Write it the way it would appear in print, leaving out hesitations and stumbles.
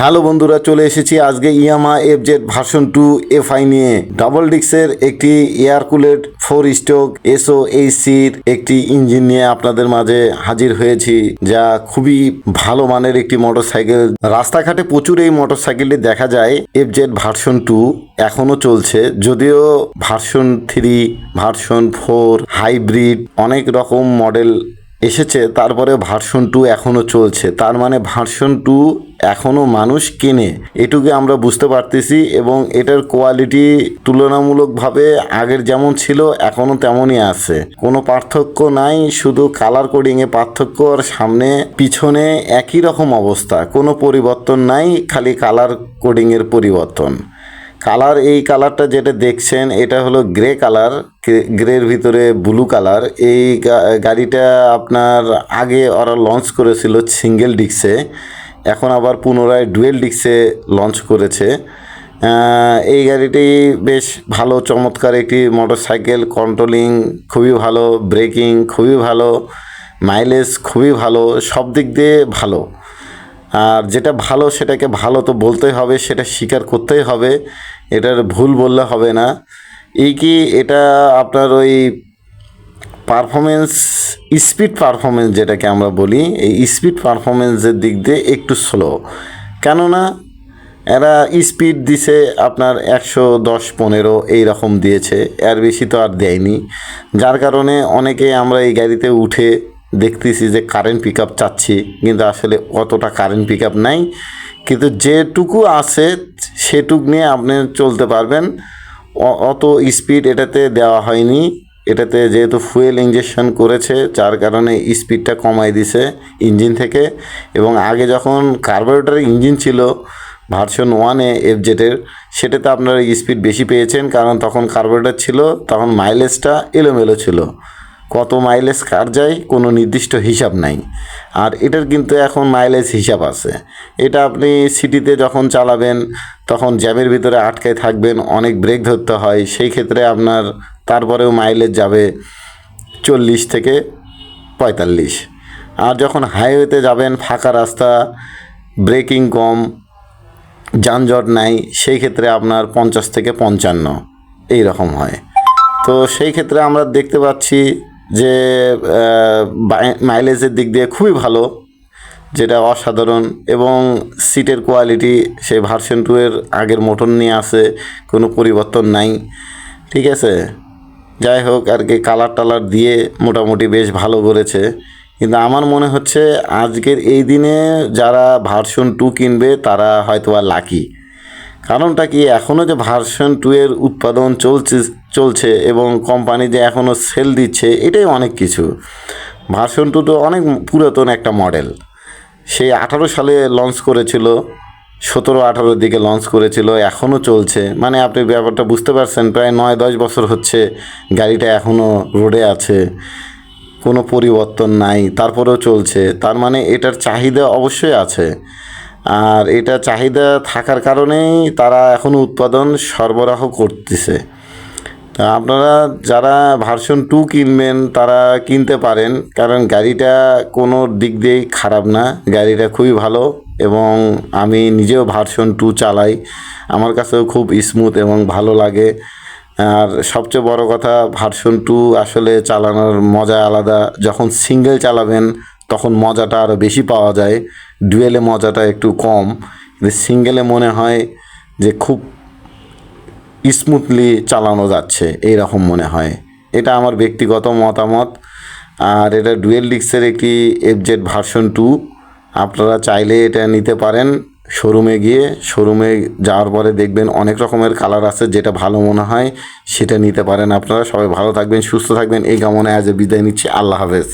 Hello বন্ধুরা, চলে এসেছি আজকে ইয়ামাহা এফজেড ভার্সন 2 এফআই নিয়ে। ডাবল ডিক্সের একটি এয়ার কুলেড 4 স্ট্রোক SOHC'র একটি ইঞ্জিন নিয়ে আপনাদের মাঝে হাজির হয়েছি, যা খুবই ভালো মানের একটি মোটরসাইকেল। রাস্তাঘাটে প্রচুর এই মোটরসাইকেলটি দেখা যায়। এফজেড ভার্সন 2 এখনো চলছে, যদিও ভার্সন 3, ভার্সন 4, হাইব্রিড অনেক রকম মডেল এসেছে, তারপরে ভার্সন 2 এখনও চলছে। তার মানে ভার্সন 2 এখনও মানুষ কেনে, এটুকু আমরা বুঝতে পারতেছি। এবং এটার কোয়ালিটি তুলনামূলকভাবে আগের যেমন ছিল এখনও তেমনই আছে, কোনো পার্থক্য নাই। শুধু কালার কোডিংয়ে পার্থক্য, আর সামনে পিছনে একই রকম অবস্থা, কোনো পরিবর্তন নাই, খালি কালার কোডিংয়ের পরিবর্তন। কালার, এই কালারটা যেটা দেখছেন এটা হলো গ্রে কালার, গ্রের ভিতরে ব্লু কালার। এই গাড়িটা আপনার আগে ওরা লঞ্চ করেছিল সিঙ্গেল ডিস্কে, এখন আবার পুনরায় ডুয়েল ডিস্কে লঞ্চ করেছে। এই গাড়িটি বেশ ভালো, চমৎকার একটি মোটরসাইকেল। কন্ট্রোলিং খুবই ভালো, ব্রেকিং খুবই ভালো, মাইলেজ খুবই ভালো, সব দিক দিয়ে ভালো। আর যেটা ভালো সেটাকে ভালো তো বলতেই হবে, সেটা স্বীকার করতেই হবে, এটার ভুল বললে হবে না। এই কি এটা আপনার ওই পারফরমেন্স, স্পিড পারফরমেন্স যেটাকে আমরা বলি, এই স্পিড পারফরমেন্সের দিক দিয়ে একটু স্লো। কেননা এরা স্পিড দিছে আপনার 110-15 এই রকম দিয়েছে, এর বেশি তো আর দেয়নি। যার কারণে অনেকে আমরা এই গাড়িতে উঠে দেখতেছি যে কারেন্ট পিক আপ চাচ্ছি, কিন্তু আসলে অতটা কারেন্ট পিক আপ নাই। কিন্তু যেটুকু আছে সেটুক নিয়ে আপনি চলতে পারবেন, অত স্পিড এটাতে দেওয়া হয়নি। এটাতে যেহেতু ফুয়েল ইঞ্জেকশন করেছে, যার কারণে স্পিডটা কমাই দিছে ইঞ্জিন থেকে। এবং আগে যখন কার্বোরেটর ইঞ্জিন ছিল ভার্সন 1-এ এফজেডের, সেটাতে আপনারা স্পিড বেশি পেয়েছেন, কারণ তখন কার্বোরেটর ছিল, তখন মাইলেজটা এলোমেলো ছিল, কত মাইলেজ কার যায় কোনো নির্দিষ্ট হিসাব নাই। আর এটার কিন্তু এখন মাইলেজ হিসাব আছে। এটা আপনি সিটিতে যখন চালাবেন তখন জ্যামের ভিতরে আটকায় থাকবেন, অনেক ব্রেক ধরতে হয়, সেই ক্ষেত্রে আপনার তারপরেও মাইলেজ যাবে 40 থেকে 45। আর যখন হাইওয়েতে যাবেন, ফাঁকা রাস্তা, ব্রেকিং কম, যানজট নাই, সেই ক্ষেত্রে আপনার 50 থেকে 55 এই রকম হয়। তো সেই ক্ষেত্রে আমরা দেখতে পাচ্ছি যে মাইলেজের দিক দিয়ে খুবই ভালো, যেটা অসাধারণ। এবং সিটের কোয়ালিটি সেই ভার্সন 2-এর আগের মোটর নিয়ে আসে, কোনো পরিবর্তন নাই, ঠিক আছে। যাই হোক আর কি, কালার টালার দিয়ে মোটামুটি বেশ ভালো করেছে। কিন্তু আমার মনে হচ্ছে আজকের এই দিনে যারা ভার্সন 2 কিনবে তারা হয়তো আর লাকি। কারণটা কি, এখনও যে ভার্সন 2-এর উৎপাদন চলছে এবং কোম্পানি যে এখনও সেল দিচ্ছে, এটাই অনেক কিছু। ভার্সন 2 তো অনেক পুরাতন একটা মডেল, সেই 18 সালে লঞ্চ করেছিল, 17-18 দিকে লঞ্চ করেছিল, এখনও চলছে। মানে আপনি ব্যাপারটা বুঝতে পারছেন, প্রায় 9-10 বছর হচ্ছে গাড়িটা এখনও রোডে আছে, কোনো পরিবর্তন নাই, তারপরেও চলছে। তার মানে এটার চাহিদা অবশ্যই আছে। আর এটা চাহিদা থাকার কারণেই তারা এখনও উৎপাদন সরবরাহ করতেছে। তা আপনারা যারা ভার্সন 2 কিনবেন তারা কিনতে পারেন, কারণ গাড়িটা কোনো দিক দিয়েই খারাপ না, গাড়িটা খুবই ভালো। এবং আমি নিজেও ভার্সন 2 চালাই, আমার কাছেও খুব স্মুথ এবং ভালো লাগে। আর সবচেয়ে বড় কথা, ভার্সন 2 আসলে চালানোর মজা আলাদা। যখন সিঙ্গেল চালাবেন তখন মজাটা আরও বেশি পাওয়া যায়, ডুয়েলে মজাটা একটু কম, কিন্তু সিঙ্গেলে মনে হয় যে খুব স্মুথলি চালানো যাচ্ছে, এই রকম মনে হয়। এটা আমার ব্যক্তিগত মতামত। আর এটা ডুয়েল ডিস্কের একটি এফজেড ভার্সন 2, আপনারা চাইলে এটা নিতে পারেন। শোরুমে যাওয়ার পরে দেখবেন অনেক রকমের কালার আছে, যেটা ভালো মনে হয় সেটা নিতে পারেন আপনারা। সবাই ভালো থাকবেন, সুস্থ থাকবেন, এই কামনায় আজ বিদায় নিচ্ছি। আল্লাহ হাফেজ।